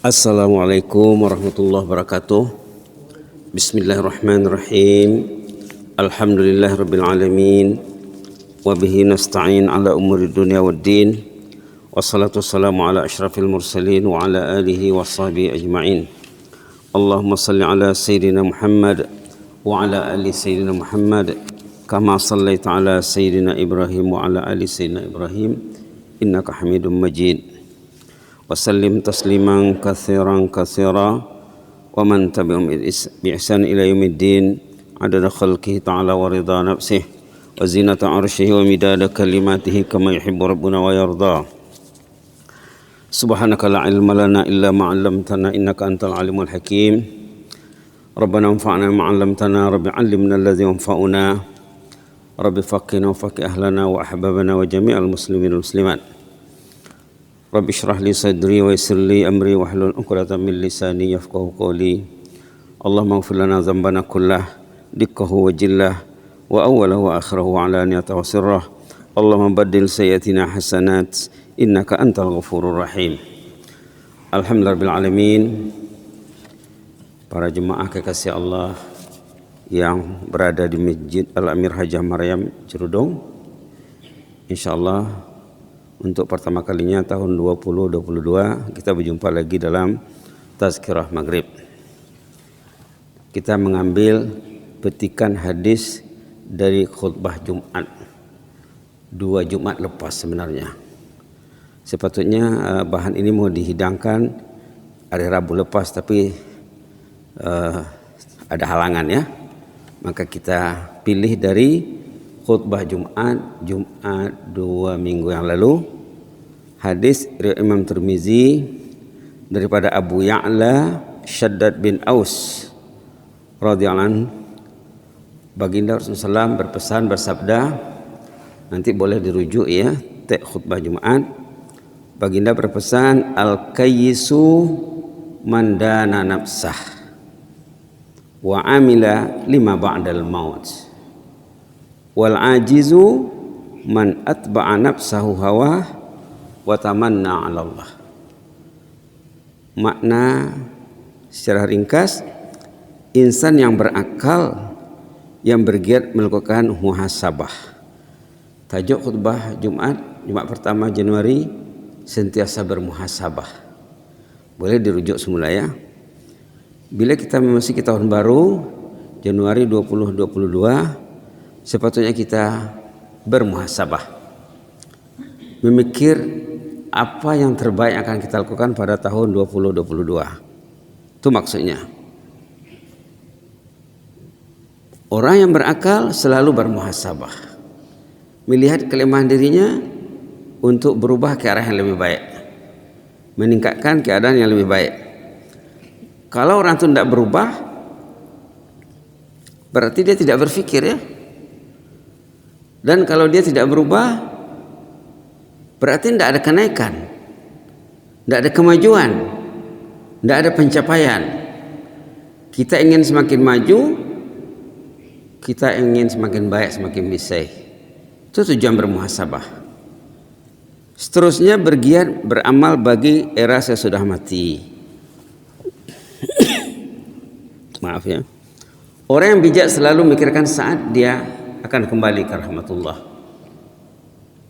Assalamualaikum warahmatullahi wabarakatuh. Bismillahirrahmanirrahim. Alhamdulillahirabbil alamin. Wa bihi nasta'in ala umuri dunya waddin. Wassalatu wassalamu ala asyrafil mursalin wa ala alihi washabihi ajma'in. Allahumma salli ala sayyidina Muhammad wa ala ali sayyidina Muhammad kama sallaita ala sayyidina Ibrahim wa ala ali sayyidina Ibrahim innaka Hamidum Majid. Wasallim tasliman katsiran katsira wa man tabi'ahum bi ihsan ila yaumiddin adada khalqihi ta'ala wa ridha nafsihi wa zinata 'arsyihi wa midada kalimatihi kama yuhibbu rabbuna wa yarda. Subhanaka la ilma lana illa ma 'allamtana innaka antal alimul hakim. Rabbana anfa'na ma 'allamtana rabbi 'allimna alladhi yanfa'una rabbi faqihna wa faqih ahlana wa ahbabana wa jami'al muslimin wal muslimat. Rabbi syrah li sadri wa yassir li amri wahlul 'uqdatam min lisani yafqahu qawli. Allahumma ighfir lana dhanbana kullah dikkahu wa jillah wa awwalahu wa akhirahu wa alaniyatahu wa sirrah. Allahumma baddil sayyiatina hasanat innaka antal ghafurur rahim. Alhamdulillahirabbil alamin. Para jemaah kekasih Allah yang berada di Masjid Al-Amir Hajah Maryam Cerudong, insyaallah untuk pertama kalinya tahun 2022 kita berjumpa lagi dalam Tazkirah Maghrib. Kita mengambil petikan hadis dari khutbah Jumat, 2 Jumat lepas sebenarnya. Sepatutnya bahan ini mau dihidangkan hari Rabu lepas, tapi ada halangan ya. Maka kita pilih dari khutbah Jumat 2 minggu yang lalu, hadis riwayat Imam Tirmizi daripada Abu Ya'la Shaddad bin Aus radhiyallahu anhu. Baginda Rasulullah SAW berpesan, bersabda, nanti boleh dirujuk ya, teks khutbah Jumat. Baginda berpesan, al-kayyisu man dana nafsah wa amila lima ba'dal maut wal ajizu man atba'a nafsahu hawa wa tamanna 'ala Allah. Makna secara ringkas, insan yang berakal yang bergiat melakukan muhasabah. Tajuk khutbah Jumat pertama Januari, sentiasa bermuhasabah. Boleh dirujuk semula ya. Bila kita memasuki tahun baru Januari 2022, sepatutnya kita bermuhasabah, memikir apa yang terbaik akan kita lakukan pada tahun 2022. Itu maksudnya. Orang yang berakal selalu bermuhasabah, melihat kelemahan dirinya untuk berubah ke arah yang lebih baik, meningkatkan keadaan yang lebih baik. Kalau orang itu tidak berubah, berarti dia tidak berfikir ya. Dan kalau dia tidak berubah, berarti tidak ada kenaikan, tidak ada kemajuan, tidak ada pencapaian. Kita ingin semakin maju, kita ingin semakin baik, semakin bisa. Itu tujuan bermuhasabah. Seterusnya bergiat beramal bagi era sesudah mati. Maaf ya. Orang yang bijak selalu memikirkan saat dia akan kembali ke rahmatullah.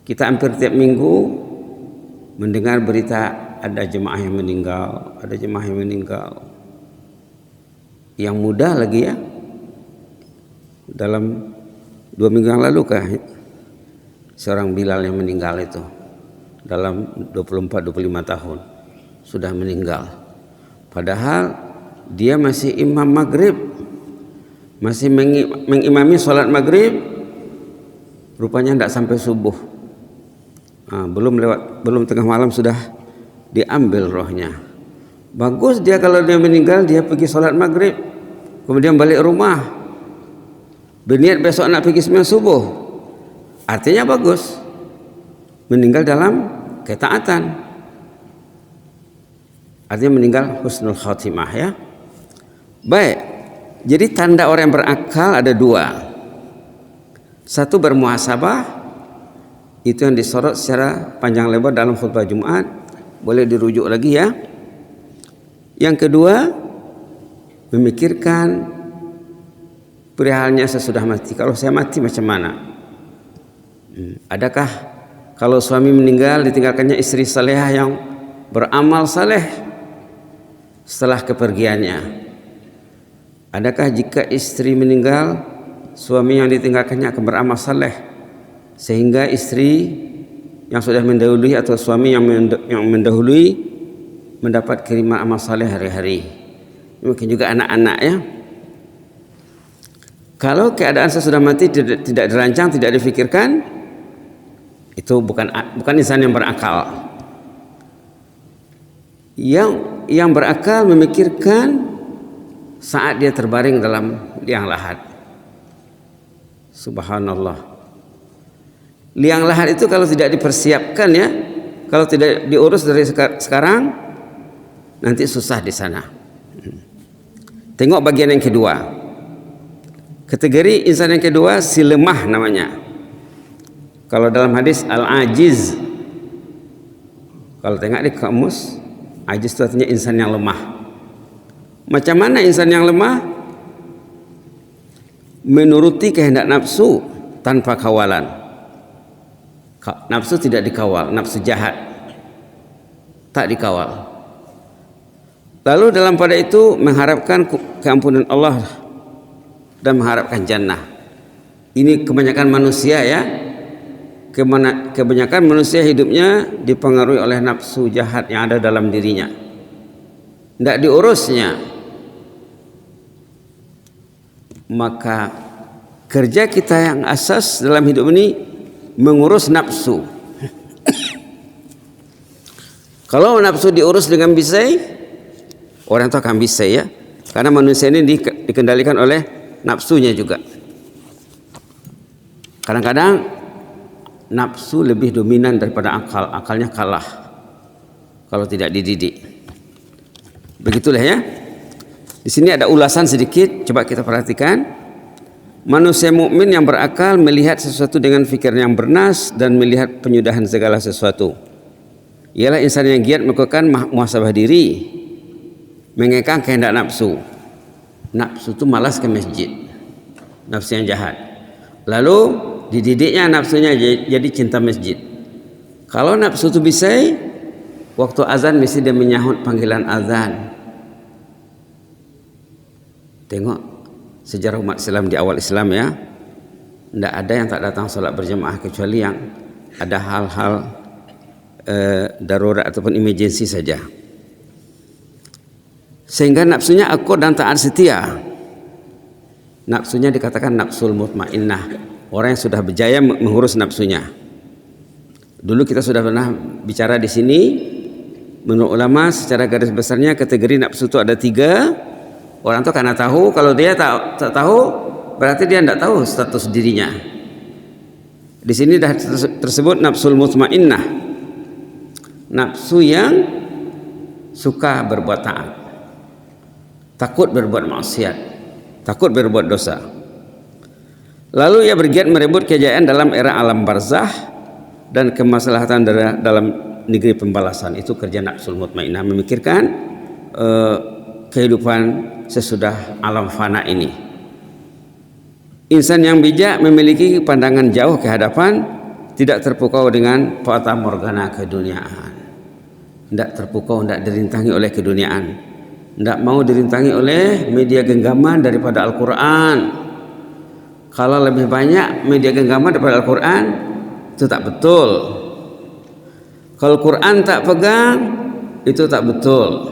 Kita hampir tiap minggu mendengar berita ada jemaah yang meninggal, ada jemaah yang meninggal. Yang muda lagi ya. Dalam 2 minggu yang lalu kah seorang Bilal yang meninggal itu, dalam 24-25 tahun sudah meninggal. Padahal dia masih imam maghrib, masih mengimami sholat maghrib, rupanya tidak sampai subuh. Belum tengah malam sudah diambil rohnya. Bagus dia kalau dia meninggal, dia pergi sholat maghrib, kemudian balik rumah, berniat besok nak pergi sembahyang subuh. Artinya bagus, meninggal dalam ketaatan, artinya meninggal husnul khatimah ya. Baik, jadi tanda orang yang berakal ada 2. Satu, bermuhasabah, itu yang disorot secara panjang lebar dalam khutbah Jumat, boleh dirujuk lagi ya. Yang kedua, memikirkan perihalnya sesudah mati. Kalau saya mati macam mana? Adakah kalau suami meninggal ditinggalkannya istri salehah yang beramal saleh setelah kepergiannya? Adakah jika istri meninggal, suami yang ditinggalkannya akan beramal saleh sehingga istri yang sudah mendahului atau suami yang mendahului mendapat kiriman amal saleh hari-hari? Mungkin juga anak-anak ya. Kalau keadaan sesudah mati tidak dirancang, tidak difikirkan, itu bukan insan yang berakal. Yang berakal memikirkan saat dia terbaring dalam liang lahat. Subhanallah. Liang lahat itu kalau tidak dipersiapkan ya, kalau tidak diurus dari sekarang, nanti susah di sana. Tengok bagian yang kedua. Kategori insan yang kedua, si lemah namanya. Kalau dalam hadis al-ajiz, kalau tengok di kamus, ajiz itu artinya insan yang lemah. Macam mana insan yang lemah? Menuruti kehendak nafsu tanpa kawalan. Nafsu tidak dikawal, nafsu jahat tak dikawal. Lalu dalam pada itu mengharapkan keampunan Allah dan mengharapkan jannah. Ini kebanyakan manusia ya. Kebanyakan manusia hidupnya dipengaruhi oleh nafsu jahat yang ada dalam dirinya. Tidak diurusnya. Maka kerja kita yang asas dalam hidup ini mengurus nafsu. Kalau nafsu diurus dengan bisai, orang itu akan bisai ya. Karena manusia ini dikendalikan oleh nafsunya juga. Kadang-kadang nafsu lebih dominan daripada akal. Akalnya kalah kalau tidak dididik. Begitulah ya. Di sini ada ulasan sedikit, coba kita perhatikan. Manusia mukmin yang berakal melihat sesuatu dengan fikiran yang bernas dan melihat penyudahan segala sesuatu. Ialah insan yang giat melakukan muhasabah diri, mengekang kehendak nafsu. Nafsu itu malas ke masjid, nafsu yang jahat. Lalu dididiknya nafsunya jadi cinta masjid. Kalau nafsu itu bisa, waktu azan mesti dia menyahut panggilan azan. Tengok sejarah umat Islam di awal Islam ya, tidak ada yang tak datang sholat berjamaah kecuali yang ada hal-hal darurat ataupun emergency saja. Sehingga nafsunya akur dan taat setia. Nafsunya dikatakan nafsul mutmainnah, orang yang sudah berjaya mengurus nafsunya. Dulu kita sudah pernah bicara di sini. Menurut ulama secara garis besarnya kategori nafsu itu ada 3. Orang itu karena tahu, kalau dia tak tahu berarti dia tidak tahu status dirinya. Di sini dah tersebut nafsul mutmainnah, nafsu yang suka berbuat taat, takut berbuat maksiat, takut berbuat dosa. Lalu ia bergiat merebut kejayaan dalam era alam barzah dan kemaslahatan dalam negeri pembalasan. Itu kerja nafsul mutmainnah, memikirkan kehidupan sesudah alam fana ini. Insan yang bijak memiliki pandangan jauh ke hadapan, tidak terpukau dengan fata morgana keduniaan, tidak terpukau, tidak dirintangi oleh keduniaan, tidak mau dirintangi oleh media genggaman daripada Al-Quran. Kalau lebih banyak media genggaman daripada Al-Quran, itu tak betul. Kalau Quran tak pegang, itu tak betul.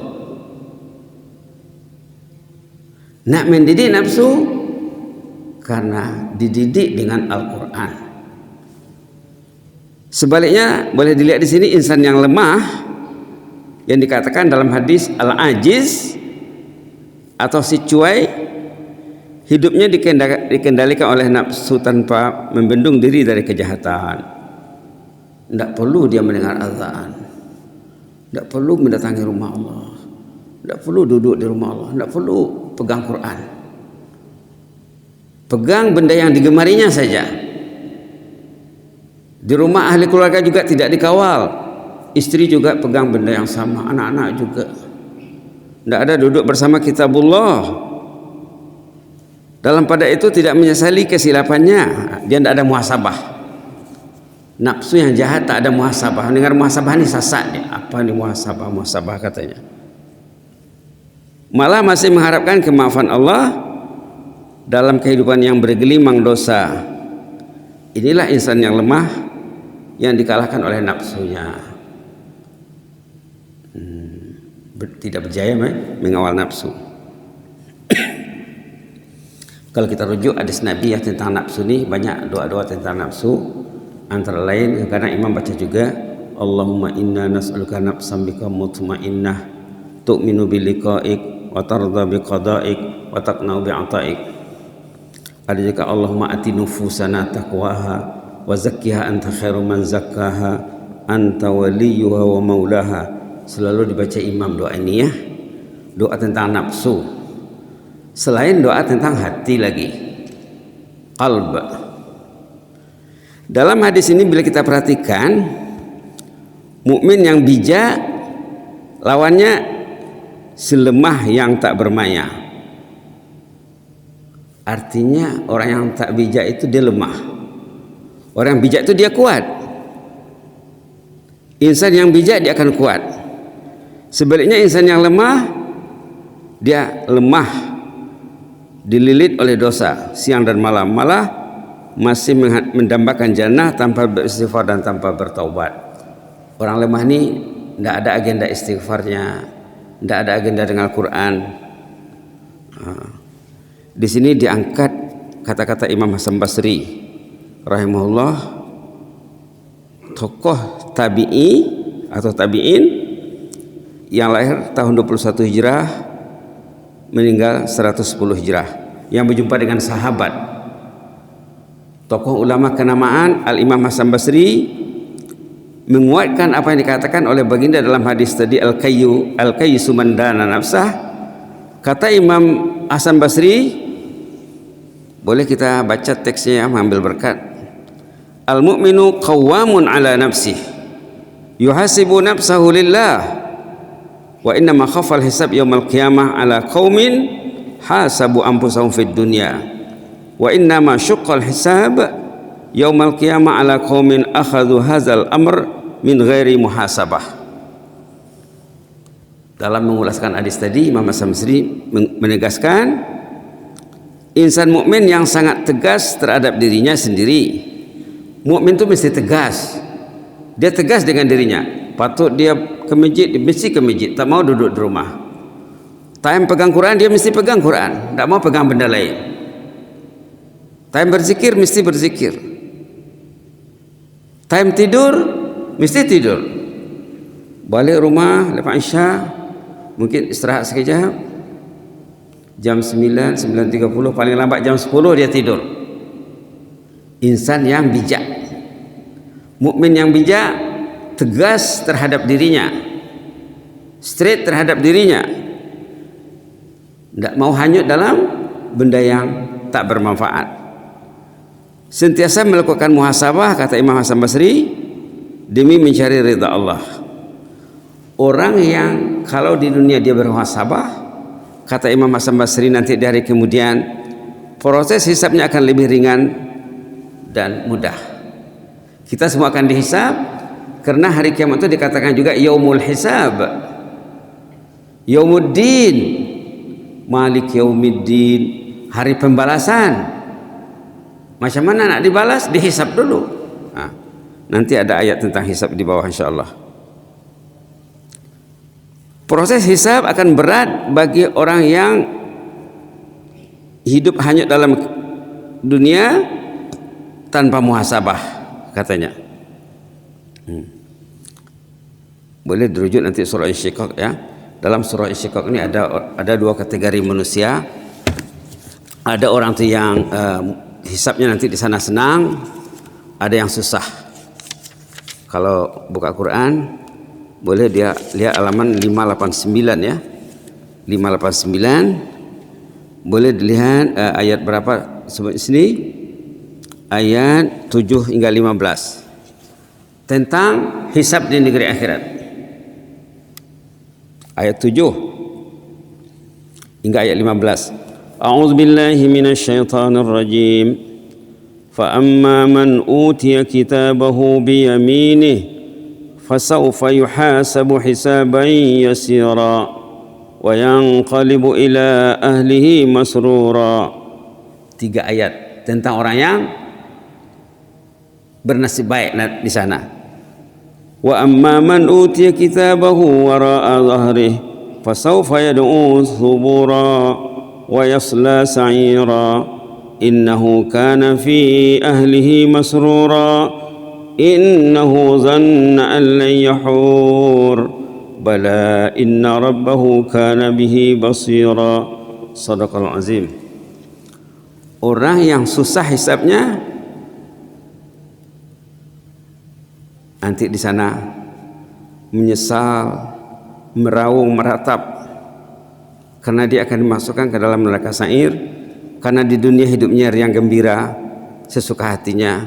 Nak mendidik nafsu karena dididik dengan Al-Quran. Sebaliknya boleh dilihat di sini insan yang lemah yang dikatakan dalam hadis al-ajiz atau si cuai, hidupnya dikendalikan oleh nafsu tanpa membendung diri dari kejahatan. Tidak perlu dia mendengar azan, tidak perlu mendatangi rumah Allah, tidak perlu duduk di rumah Allah, tidak perlu pegang Quran. Pegang benda yang digemarinya saja. Di rumah ahli keluarga juga tidak dikawal. Istri juga pegang benda yang sama, anak-anak juga. Tidak ada duduk bersama kitabullah. Dalam pada itu tidak menyesali kesilapannya. Dia tidak ada muhasabah. Nafsu yang jahat tak ada muhasabah. Dengar muhasabah ini sesat dia. Apa ini muhasabah? Muhasabah katanya. Malah masih mengharapkan kemaafan Allah dalam kehidupan yang bergelimang dosa. Inilah insan yang lemah yang dikalahkan oleh nafsunya. Tidak berjaya mengawal nafsu. Kalau kita rujuk hadis Nabi ya tentang nafsu ini, banyak doa-doa tentang nafsu. Antara lain karena imam baca juga, Allahumma inna nas'aluka nafsan bika mutmainnah tu'minu biliqa'ik wa tarda biqada'ik wa taqna'u bi'ata'ik. Ada juga Allahumma ati nufusana taqwaha wa zakkiha anta khairu man zakkaha anta waliyuha wa maulaha. Selalu dibaca imam doa ini ya. Doa tentang nafsu. Selain doa tentang hati lagi, qalb. Dalam hadis ini bila kita perhatikan, mukmin yang bijak lawannya selemah yang tak bermaya. Artinya orang yang tak bijak itu dia lemah. Orang yang bijak itu dia kuat. Insan yang bijak dia akan kuat. Sebaliknya insan yang lemah, dia lemah, dililit oleh dosa siang dan malam, malah masih mendambakan jannah tanpa beristighfar dan tanpa bertaubat. Orang lemah ini tidak ada agenda istighfarnya, tidak ada agenda dengan Al-Quran. Di sini diangkat kata-kata Imam Hasan Basri rahimahullah, tokoh tabi'i atau tabi'in yang lahir tahun 21 Hijrah, meninggal 110 Hijrah, yang berjumpa dengan sahabat. Tokoh ulama kenamaan Al-Imam Hasan Basri menguatkan apa yang dikatakan oleh baginda dalam hadis tadi, al-kayyisu man dana nafsah. Kata Imam Hasan Basri, boleh kita baca teksnya ya, mengambil berkat. Al-mu'minu qawwamun ala nafsih yuhasibu nafsahu lillah wa inna ma khafal hisab yaumal qiyamah ala qaumin hasabu anfusahum fid dunya wa inna ma syuqqal hisab yaumal qiyamah ala qaumin akhadhu hadzal amr min ghairi muhasabah. Dalam mengulaskan hadis tadi, Imam Hasan Basri menegaskan insan mukmin yang sangat tegas terhadap dirinya sendiri. Mukmin itu mesti tegas. Dia tegas dengan dirinya. Patut dia ke masjid, dia mesti ke masjid, tak mau duduk di rumah. Time pegang Quran, dia mesti pegang Quran, tak mau pegang benda lain. Time berzikir, mesti berzikir. Time tidur, mesti tidur. Balik rumah lepas Isya, mungkin istirahat sekejap. Jam 9, 9.30, paling lambat jam 10 dia tidur. Insan yang bijak, mukmin yang bijak, tegas terhadap dirinya, straight terhadap dirinya, tidak mau hanyut dalam benda yang tak bermanfaat. Sentiasa melakukan muhasabah, kata Imam Hasan Basri, demi mencari ridha Allah. Orang yang kalau di dunia dia bermuhasabah, kata Imam Hasan Basri, nanti di hari kemudian proses hisabnya akan lebih ringan dan mudah. Kita semua akan dihisab, karena hari kiamat itu dikatakan juga yaumul hisab, yaumuddin, malik yaumiddin, hari pembalasan. Macam mana nak dibalas? Dihisab dulu. Nanti ada ayat tentang hisab di bawah insyaallah. Proses hisab akan berat bagi orang yang hidup hanya dalam dunia tanpa muhasabah, katanya. Boleh dirujuk nanti surah Insyiqaq ya. Dalam surah Insyiqaq ini ada dua kategori manusia. Ada orang tu yang hisabnya nanti di sana senang, ada yang susah. Kalau buka Quran boleh dia lihat halaman 589 ya. 589 boleh dilihat ayat berapa sebut sini? Ayat 7 hingga 15 tentang hisab di negeri akhirat. Ayat 7, hingga ayat 15. A'udzubillahi minasyaitonir rajim. Fa amma man utiya kitabahu bi yaminih fasawfa yuhasabu hisaban yasira wa yanqalibu ila ahlihi masrura. 3 ayat tentang orang yang bernasib baik di sana. Wa amma man utiya kitabahu wara'a dhahrihi fasawfa yad'u thubura wa yasla sa'ira innahu kana fi ahlihi masrura innahu dhanna an lan yahur bala inna rabbahu kana bihi basira. Shadaqal azim. Orang yang susah hisabnya nanti di sana menyesal, meraung, meratap karena dia akan dimasukkan ke dalam neraka sa'ir. Karena di dunia hidupnya riang gembira, sesuka hatinya,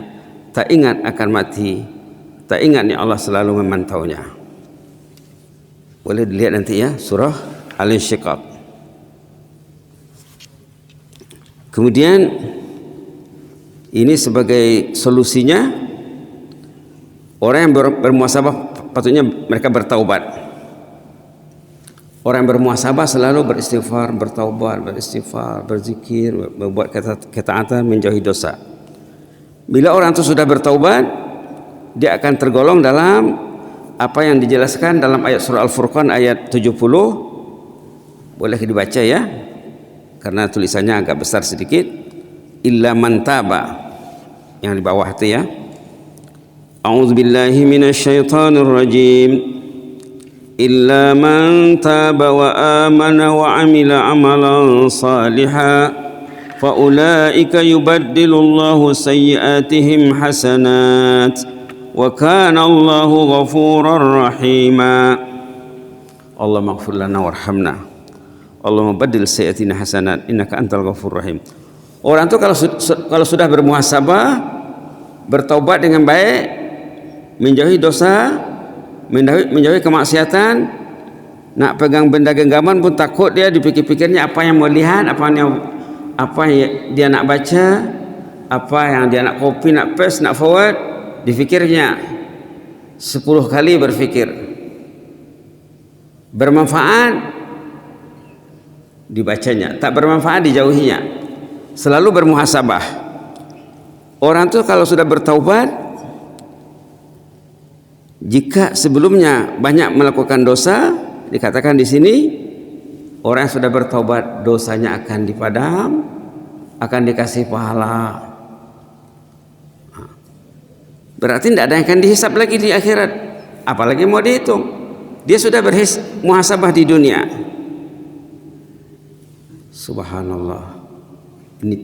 tak ingat akan mati, tak ingat ni Allah selalu memantaunya. Boleh dilihat nanti ya, surah Al-Insyiqaq. Kemudian ini sebagai solusinya, orang yang bermuhasabah patutnya mereka bertaubat. Orang yang bermuhasabah selalu beristighfar, bertaubat, beristighfar, berzikir, membuat ketaatan, menjauhi dosa. Bila orang itu sudah bertaubat, dia akan tergolong dalam apa yang dijelaskan dalam ayat surah Al-Furqan ayat 70. Boleh dibaca ya, karena tulisannya agak besar sedikit. Illa man taba, yang di bawah itu ya. A'udzubillahi minasyaitonir rajim. Illa man taba wa amana wa amila amalan salihan fa ulaika yubaddilullahu sayyi'atihim hasanat wa kana Allahu ghafurar rahima. Allahumma ighfir lana warhamna. Allahumma baddil sayyi'atina hasanat innaka antal ghafurur rahim. Orang itu kalau sudah bermuhasabah, bertaubat dengan baik, menjauhi dosa, menjauhi kemaksiatan, nak pegang benda genggaman pun takut dia, dipikir-pikirnya apa yang mau lihat, apa yang dia nak baca, apa yang dia nak copy, nak paste, nak forward, difikirnya 10 kali berfikir. Bermanfaat dibacanya, tak bermanfaat dijauhinya. Selalu bermuhasabah. Orang tu kalau sudah bertaubat, jika sebelumnya banyak melakukan dosa, dikatakan di sini orang yang sudah bertaubat dosanya akan dipadam, akan dikasih pahala. Berarti tidak ada yang akan dihisap lagi di akhirat, apalagi mau dihitung. Dia sudah bermuhasabah di dunia. Subhanallah. Ini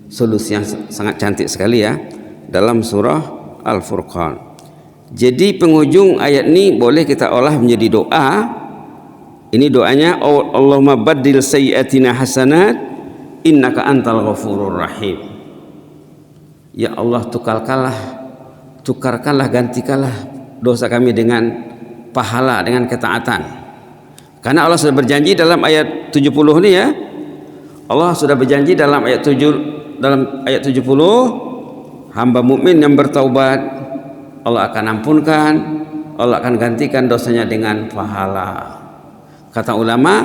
solusi yang sangat cantik sekali ya dalam surah Al-Furqan. Jadi penghujung ayat ini boleh kita olah menjadi doa. Ini doanya, Allahumma baddil sayyi'atina hasanat innaka antal ghafurur rahim. Ya Allah, tukarkanlah, gantikanlah dosa kami dengan pahala, dengan ketaatan. Karena Allah sudah berjanji dalam ayat 70 ini ya. Allah sudah berjanji dalam ayat 70, hamba mukmin yang bertaubat Allah akan ampunkan, Allah akan gantikan dosanya dengan pahala. Kata ulama,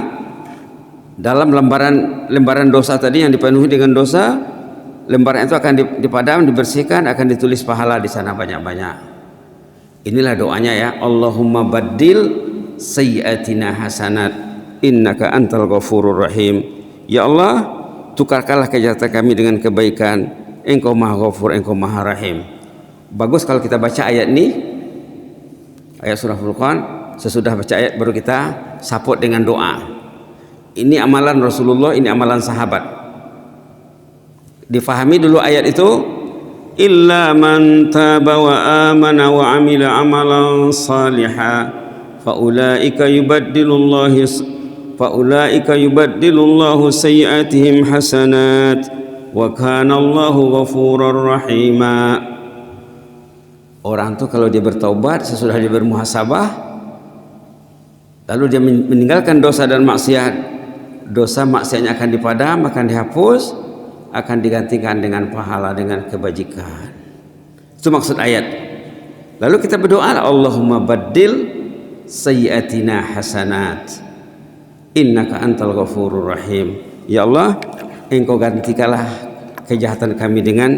dalam lembaran dosa tadi yang dipenuhi dengan dosa, lembaran itu akan dipadam, dibersihkan, akan ditulis pahala di sana banyak-banyak. Inilah doanya ya, Allahumma baddil sayyi'atina hasanat innaka antal ghafurur rahim. Ya Allah, tukarkanlah kejahatan kami dengan kebaikan, Engkau Maha Ghafur, Engkau Maha Rahim. Bagus kalau kita baca ayat ini, ayat surah Furqan, sesudah baca ayat baru kita support dengan doa. Ini amalan Rasulullah, ini amalan sahabat. Difahami dulu ayat itu, illa man taba wa amana wa amila amalan salihan fa ulaika yubaddilullahu sayyi'atihim hasanat wa kana Allahu ghafurar rahima. Orang itu kalau dia bertaubat sesudah dia bermuhasabah, lalu dia meninggalkan dosa dan maksiat, dosa maksiatnya akan dipadam, akan dihapus, akan digantikan dengan pahala, dengan kebajikan. Itu maksud ayat. Lalu kita berdoa, Allahumma baddil sayyiatina hasanat innaka antal ghafurur rahim. Ya Allah, Engkau gantikanlah kejahatan kami dengan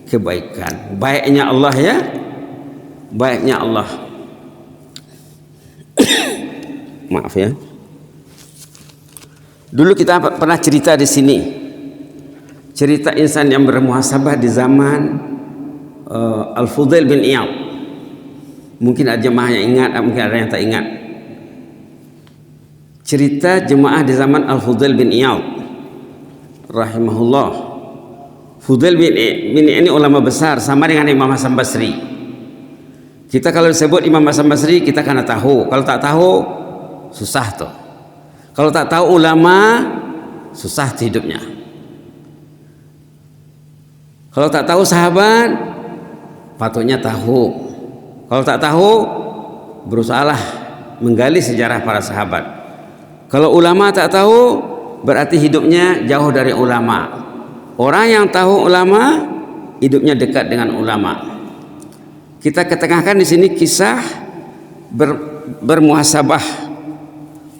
kebaikan. Baiknya Allah ya, baiknya Allah. Maaf ya. Dulu kita pernah cerita di sini, cerita insan yang bermuhasabah di zaman Al-Fudail bin Iyad. Mungkin ada jemaah yang ingat, mungkin ada yang tak ingat. Cerita jemaah di zaman Al-Fudail bin Iyad rahimahullah. Fudail bin ini ulama besar, sama dengan Imam Hasan Basri. Kita kalau disebut Imam Hasan Basri, kita karena tahu. Kalau tak tahu, susah tuh. Kalau tak tahu ulama, susah hidupnya. Kalau tak tahu sahabat, patutnya tahu. Kalau tak tahu, berusahalah menggali sejarah para sahabat. Kalau ulama tak tahu, berarti hidupnya jauh dari ulama. Orang yang tahu ulama, hidupnya dekat dengan ulama. Kita ketengahkan di sini kisah bermuhasabah.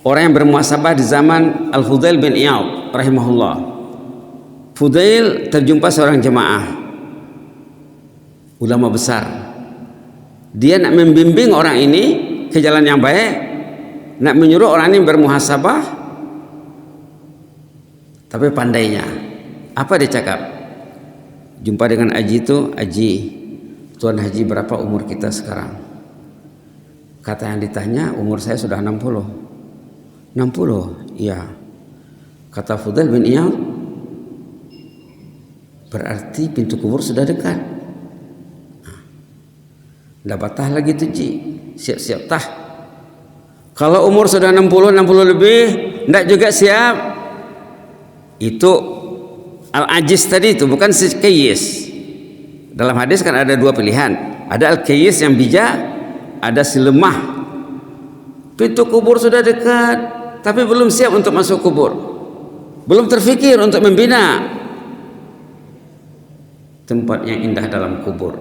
Orang yang bermuhasabah di zaman Al-Fudail bin Iyad rahimahullah. Fudail terjumpa seorang jemaah, ulama besar. Dia nak membimbing orang ini ke jalan yang baik, nak menyuruh orang ini bermuhasabah. Tapi pandainya, apa dia cakap? Jumpa dengan Haji itu, Haji, Tuan Haji, berapa umur kita sekarang? Kata yang ditanya, umur saya sudah 60. 60, iya. Kata Fudail bin Iyad, berarti pintu kubur sudah dekat. Dah batah lagi tu Ji, siap-siap tah. Kalau umur sudah 60 lebih, ndak juga siap. Itu al-ajiz tadi itu, bukan si-kayis. Dalam hadis kan ada dua pilihan, ada al-kayis yang bijak, ada si lemah. Pintu kubur sudah dekat, tapi belum siap untuk masuk kubur, belum terfikir untuk membina tempat yang indah dalam kubur.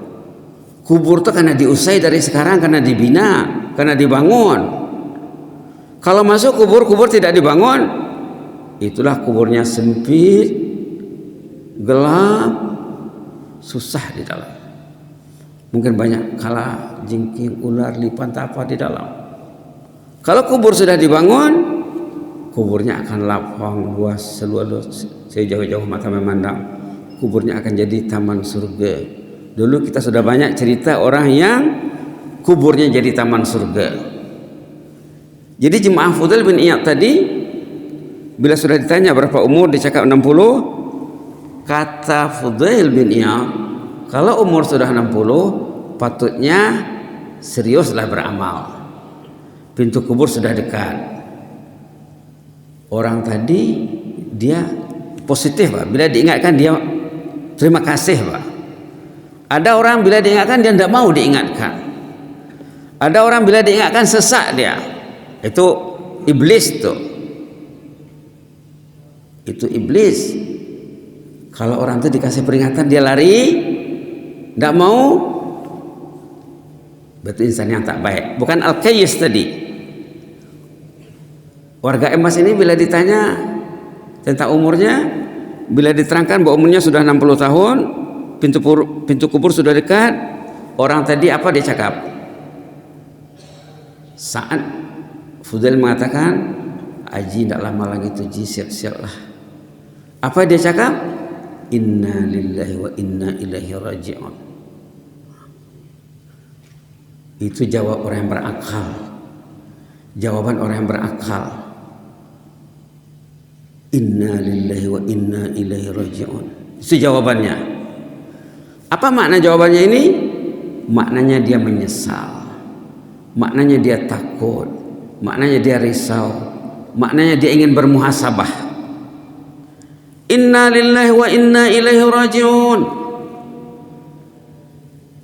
Kubur itu karena diusai dari sekarang, karena dibina, karena dibangun. Kalau masuk kubur, kubur tidak dibangun, itulah kuburnya sempit, gelap, susah di dalam. Mungkin banyak kala jengking, ular, lipan, apa di dalam. Kalau kubur sudah dibangun, kuburnya akan lapang, luas, seluas, sejauh-jauh mata memandang. Kuburnya akan jadi taman surga. Dulu kita sudah banyak cerita orang yang kuburnya jadi taman surga. Jadi jemaah Fudail bin Iyad tadi, bila sudah ditanya berapa umur, dia cakap 60. Kata Fudail bin Iyad, kalau umur sudah 60, patutnya seriuslah beramal. Pintu kubur sudah dekat. Orang tadi dia positif, Pak. Bila diingatkan dia terima kasih, Pak. Ada orang bila diingatkan dia tidak mau diingatkan. Ada orang bila diingatkan sesak dia. Itu iblis tuh. Itu iblis. Kalau orang itu dikasih peringatan dia lari, tidak mau, berarti insan yang tak baik. Bukan al-kayis tadi. Warga emas ini bila ditanya tentang umurnya, bila diterangkan bahwa umurnya sudah 60 tahun, pintu kubur sudah dekat, orang tadi apa dia cakap? Saat Fudail mengatakan, Haji tidak lama lagi tu Ji, siap-siaplah. Apa dia cakap? Inna lillahi wa inna ilaihi raji'un. Itu jawab orang yang berakal. Jawaban orang yang berakal. Inna lillahi wa inna ilaihi raji'un. Itu jawabannya. Apa makna jawabannya ini? Maknanya dia menyesal. Maknanya dia takut. Maknanya dia risau. Maknanya dia ingin bermuhasabah. Inna lillahi wa inna ilaihi raji'un.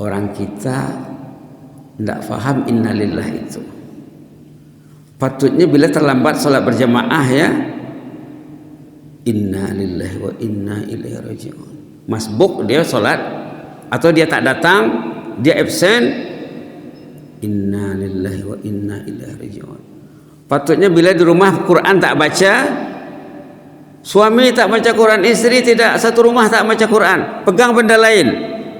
Orang kita tidak faham inna lillahi itu. Patutnya bila terlambat sholat berjamaah ya, inna lillahi wa inna ilaihi raji'un. Masbuk dia solat atau dia tak datang, dia absen, inna lillahi wa inna ilaihi raji'un. Patutnya bila di rumah Quran tak baca, suami tak baca Quran, istri tidak, satu rumah tak baca Quran, pegang benda lain,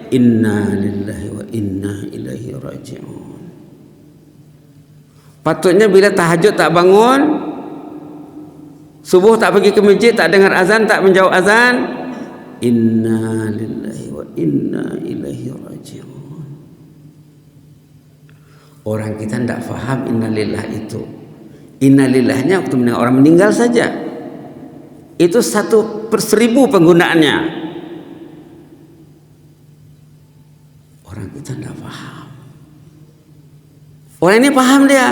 inna lillahi wa inna ilaihi raji'un. Patutnya bila tahajud tak bangun, subuh tak pergi ke masjid, tak dengar azan, tak menjawab azan, inna lillahi wa inna ilaihi raji'un. Orang kita tidak faham innalillah itu. Innalillahnya waktu orang meninggal saja, itu 1/1000 penggunaannya. Orang kita tidak faham. Orang ini paham dia.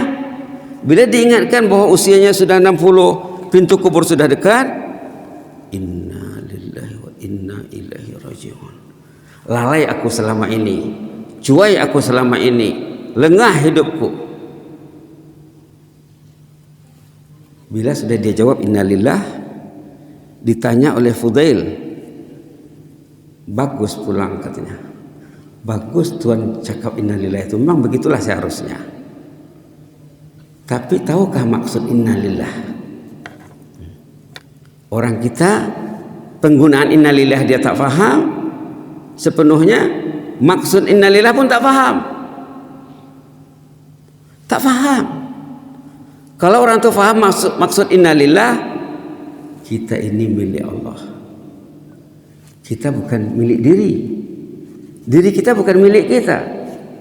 Bila diingatkan bahwa usianya sudah 60, pintu kubur sudah dekat, inna lillahi wa inna ilaihi raji'un. Lalai aku selama ini, cuai aku selama ini, lengah hidupku. Bila sudah dia jawab innalillah, ditanya oleh Fudail, bagus pulang katanya. Bagus Tuhan cakap innalillah itu, memang begitulah seharusnya. Tapi tahukah maksud innalillah? Orang kita penggunaan innalillah dia tak faham sepenuhnya, maksud innalillah pun tak faham. Tak faham. Kalau orang tu faham maksud innalillah, kita ini milik Allah. Kita bukan milik diri. Diri kita bukan milik kita.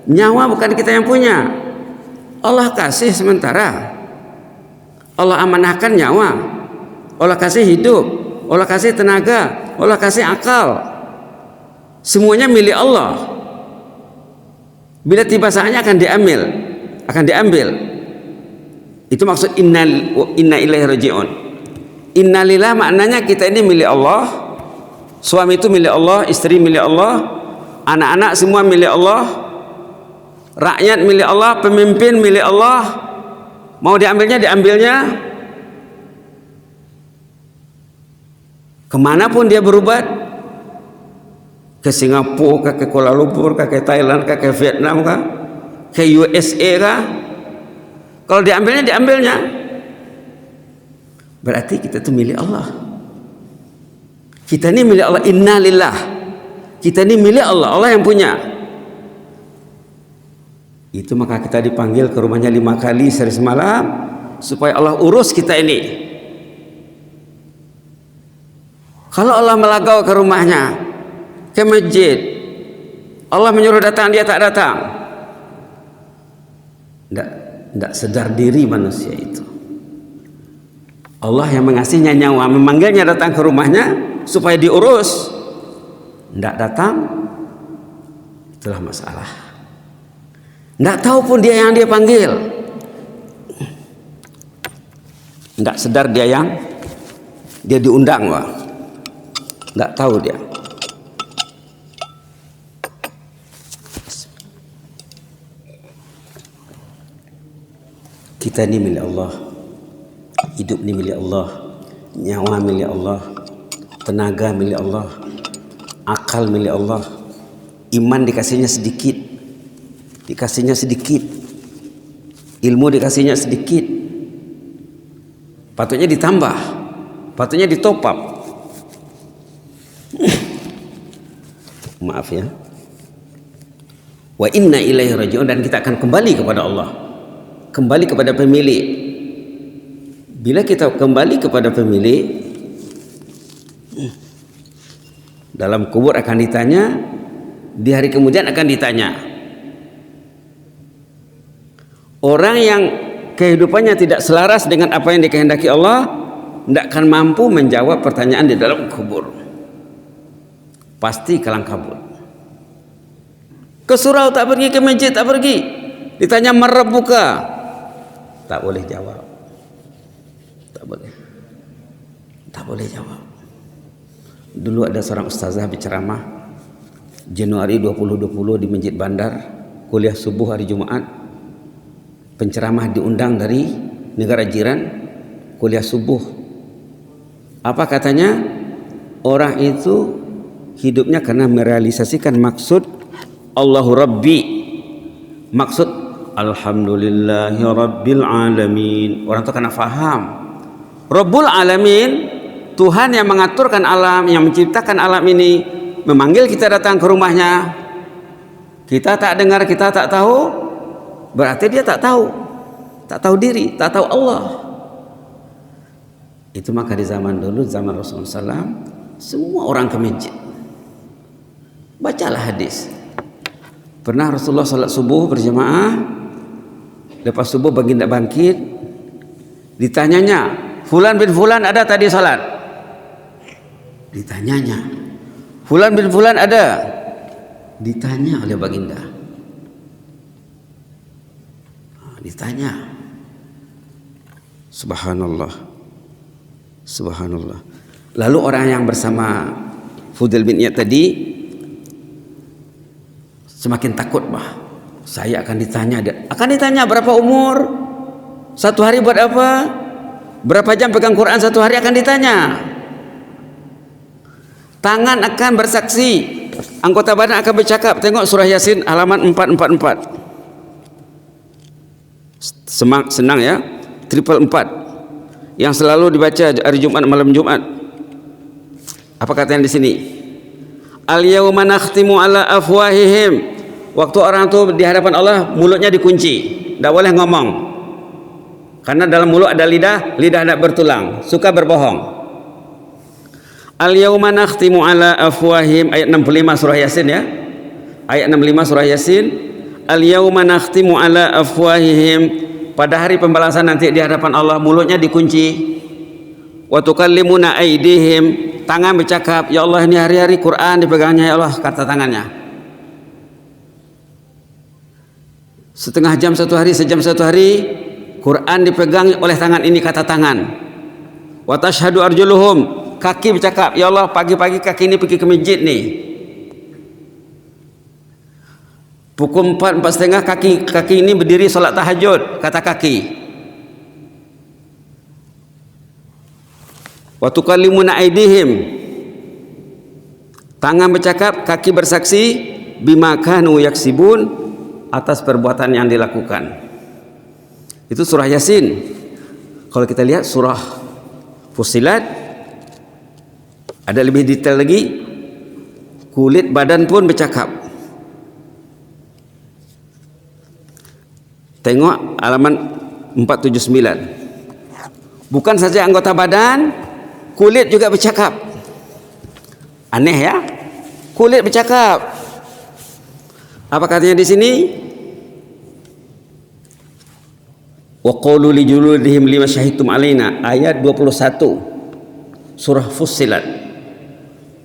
Nyawa bukan kita yang punya. Allah kasih sementara. Allah amanahkan nyawa. Allah kasih hidup. Allah kasih tenaga. Allah kasih akal. Semuanya milik Allah. Bila tiba saatnya akan diambil. Itu maksud inna ilaihi raji'un. Innalillah maknanya kita ini milik Allah. Suami itu milik Allah, istri milik Allah, anak-anak semua milik Allah, rakyat milik Allah, pemimpin milik Allah. Mau diambilnya, kemanapun dia berubat, ke Singapura, ke Kuala Lumpur, ke Thailand, ke Vietnam, ke USA, kalau diambilnya, berarti kita itu milik Allah. Kita ini milik Allah. Innalillah. Kita ini milik Allah. Allah yang punya. Itu maka kita dipanggil ke rumahnya 5 kali sehari semalam supaya Allah urus kita ini. Kalau Allah melagau ke rumahnya, ke masjid, Allah menyuruh datang, dia tak datang, tidak sedar diri manusia itu. Allah yang mengasihinya nyawa, memanggilnya datang ke rumahnya supaya diurus, tidak datang, itulah masalah. Tidak tahu pun dia yang dia panggil, tidak sedar dia diundang, tidak tahu dia. Kita ini milik Allah, hidup ini milik Allah, nyawa milik Allah, tenaga milik Allah, akal milik Allah, iman dikasihnya sedikit, ilmu dikasihnya sedikit, patutnya ditambah, patutnya ditop up. Maaf ya. Wa inna ilaihi raji'un, dan kita akan kembali kepada Allah, kembali kepada pemilik. Bila kita kembali kepada pemilik, dalam kubur akan ditanya, di hari kemudian akan ditanya. Orang yang kehidupannya tidak selaras dengan apa yang dikehendaki Allah, tidak akan mampu menjawab pertanyaan di dalam kubur. Pasti kalang kabut. Ke surau tak pergi, ke masjid tak pergi, ditanya marabbuka, tak boleh jawab. Tak boleh jawab. Dulu ada seorang ustazah berceramah Januari 2020 di Masjid Bandar, kuliah subuh hari Jumat. Penceramah diundang dari negara jiran, kuliah subuh. Apa katanya? Orang itu hidupnya karena merealisasikan maksud Allahu Rabbi, maksud Alhamdulillahi Rabbil Alamin. Orang itu karena faham Rabbul Alamin, Tuhan yang mengaturkan alam, yang menciptakan alam ini, memanggil kita datang ke rumahnya. Kita tak dengar, kita tak tahu, berarti dia tak tahu diri, tak tahu Allah. Itu maka di zaman dulu, zaman Rasulullah SAW, semua orang ke masjid. Bacalah hadis. Pernah Rasulullah salat subuh berjamaah, lepas subuh baginda bangkit, ditanyanya, Fulan bin Fulan ada tadi salat? Ditanyanya, Fulan bin Fulan ada? Ditanya oleh baginda. Ditanya. Subhanallah. Subhanallah. Lalu orang yang bersama Fudail bin Iyad tadi semakin takut, saya akan ditanya berapa umur, satu hari buat apa, berapa jam pegang Quran satu hari, akan ditanya. Tangan akan bersaksi, anggota badan akan bercakap. Tengok surah Yasin halaman 444. Senang ya, triple 4 yang selalu dibaca hari Jumat, malam Jumat. Apa katanya di sini? Al-yawma nakhtimu ala afwahihim. Waktu orang itu di hadapan Allah, mulutnya dikunci, tidak boleh ngomong. Karena dalam mulut ada lidah, lidah tidak bertulang, suka berbohong. Al-yawma nakhtimu ala afwahihim, ayat 65 surah Yasin ya. Ayat 65 surah Yasin. Al-yawma nakhtimu ala afwahihim. Pada hari pembalasan nanti di hadapan Allah, mulutnya dikunci. Wa tukallimuna aydihim. Tangan bercakap, ya Allah ini hari-hari Quran dipegangnya ya Allah, kata tangannya. Setengah jam satu hari, sejam satu hari, Quran dipegang oleh tangan ini, kata tangan. Wa tashhadu arjuluhum, kaki bercakap, ya Allah pagi-pagi kaki ini pergi ke masjid nih. Pukul 4, 4:30 kaki ini berdiri solat tahajud, kata kaki. Wa tukallimuna aydihim, tangan bercakap, kaki bersaksi, bima kanu yaksibun, atas perbuatan yang dilakukan. Itu surah Yasin. Kalau kita lihat surah Fussilat ada lebih detail lagi, kulit badan pun bercakap. Tengok halaman 479. Bukan saja anggota badan, kulit juga bercakap. Aneh ya? Kulit bercakap. Apa katanya di sini? Wa qalu li juludihim lima syahidtum alaina, ayat 21 surah Fussilat.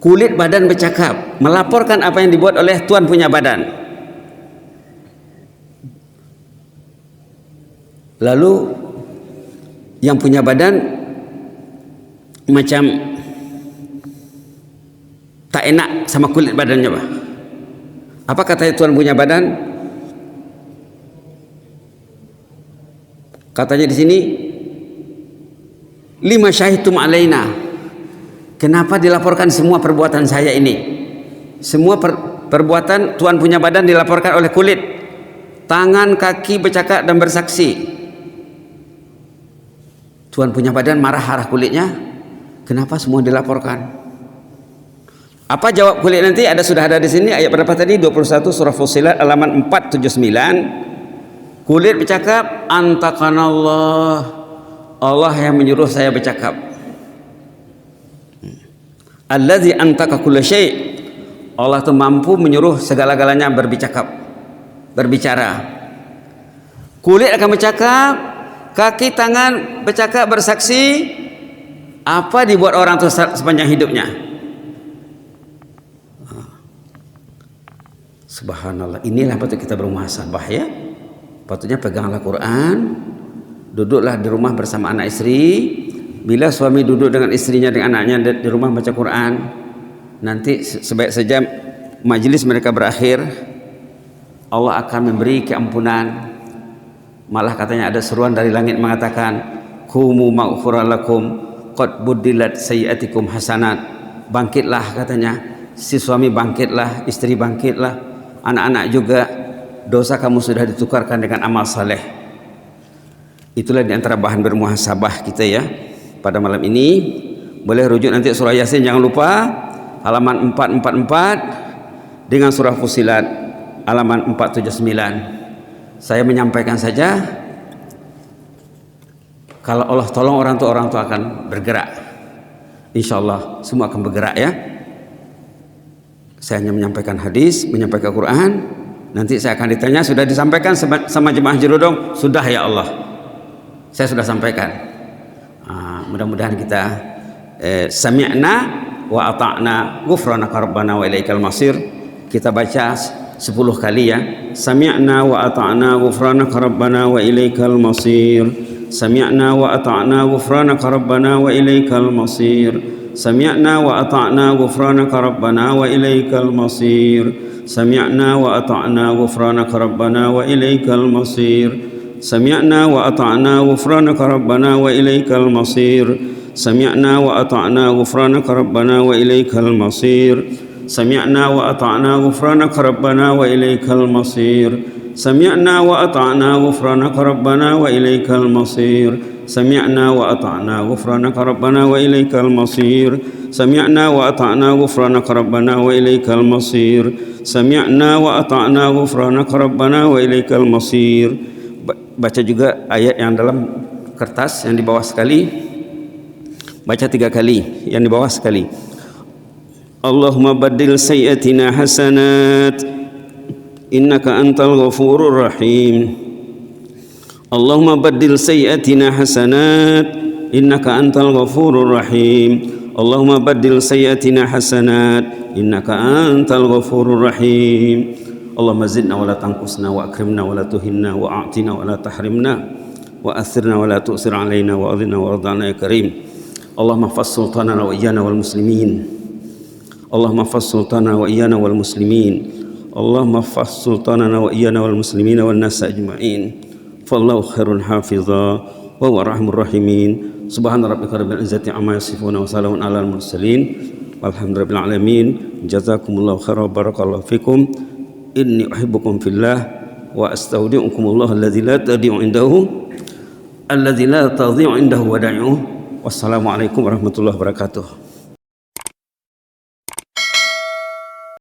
Kulit badan bercakap, melaporkan apa yang dibuat oleh tuan punya badan. Lalu yang punya badan macam tak enak sama kulit badannya, Pak. Apa kata tuan punya badan? Katanya di sini, lima syahidtum alaina. Kenapa dilaporkan semua perbuatan saya ini? Semua perbuatan tuan punya badan dilaporkan oleh kulit. Tangan, kaki bercakap dan bersaksi. Tuan punya badan marah kulitnya. Kenapa semua dilaporkan? Apa jawab kulit nanti? Sudah ada di sini ayat berapa tadi? 21 surah Fussilat halaman 479. Kulit bercakap, antakanallah, Allah yang menyuruh saya bercakap. Allazi antaka kulla syai', Allah itu mampu menyuruh segala-galanya berbicara. Kulit akan bercakap, kaki tangan bercakap bersaksi. Apa dibuat orang itu sepanjang hidupnya? Subhanallah. Inilah patut kita bermuhasabah ya. Patutnya peganglah Quran, duduklah di rumah bersama anak istri. Bila suami duduk dengan istrinya, dengan anaknya di rumah baca Quran, nanti sebaik saja majlis mereka berakhir, Allah akan memberi keampunan. Malah katanya ada seruan dari langit mengatakan, qumu maghfuran lakum, qad buddilat sayyi'atikum hasanat. Bangkitlah katanya, si suami bangkitlah, istri bangkitlah, anak-anak juga, dosa kamu sudah ditukarkan dengan amal saleh. Itulah di antara bahan bermuhasabah kita ya pada malam ini. Boleh rujuk nanti surah Yasin, jangan lupa halaman 444 dengan surah Fussilat halaman 479. Saya menyampaikan saja, kalau Allah tolong orang tua akan bergerak. Insya Allah semua akan bergerak ya. Saya hanya menyampaikan hadis, menyampaikan Quran. Nanti saya akan ditanya, sudah disampaikan sama jemaah Jerudong? Sudah ya Allah, saya sudah sampaikan. Mudah-mudahan kita sami'na wa ata'na ghufranaka rabbana wa ilaikal masir. Kita baca 10 kali ya. Sami'na wa ata'na ghufranaka rabbana wa ilaikal masir. Sami'na wa ata'na ghufranaka rabbana wa ilaikal masir. Sami'na wa ata'na ghufranaka rabbana wa ilaikal masir. Sami'na wa ata'na ghufranaka rabbana wa ilaikal masir. Sami'na wa ata'na ghufranaka rabbana wa ilaikal masir. Sami'na wa ata'na ghufranaka rabbana wa ilaikal masir. Sami'na wa ata'na ghufranaka rabbana wa ilaikal masir. Sami'na wa ata'na ghufranaka rabbana wa ilaikal masir. Sami'na wa ata'na ghufranaka rabbana wa ilaikal masir. Sami'na wa ata'na ghufranaka rabbana wa ilaikal masir. Sami'na wa ata'na ghufranaka rabbana wa ilaikal masir. Baca juga ayat yang dalam kertas yang di bawah sekali. Baca 3 kali, yang di bawah sekali. Allahumma baddil sayyi'atina hasanat innaka antal ghafurur rahim. Allahumma baddil sayyi'atina hasanat innaka antal ghafurur rahim. Allahumma baddil sayyi'atina hasanat innaka antal ghafurur rahim. Allahumma zidna wa la tanqusna wa akrimna wa la tuhinna wa a'tina wa la tahrimna wa athirna wa la tu'sir alaina wa adhina wa radana ya karim. Allahumma fas sultanana wa iyana wal muslimin. Allahumma fas sultanana wa iyana wal muslimin. Allahumma fas sultanana wa iyana wal muslimina wan nas ajma'in. Fallahu khairun hafiza wa huwa arhamur rahimin. Subhana rabbika rabbil izzati amma yasifun wa salamun alal mursalin. Walhamdulillahil alamin. Jazakumullahu khairan barakallahu fikum. Inni uhibbukum fillah wa astaudi'ukumullah alladzi la tadhi'u indahu wada'uhu. Wassalamualaikum warahmatullahi wabarakatuh.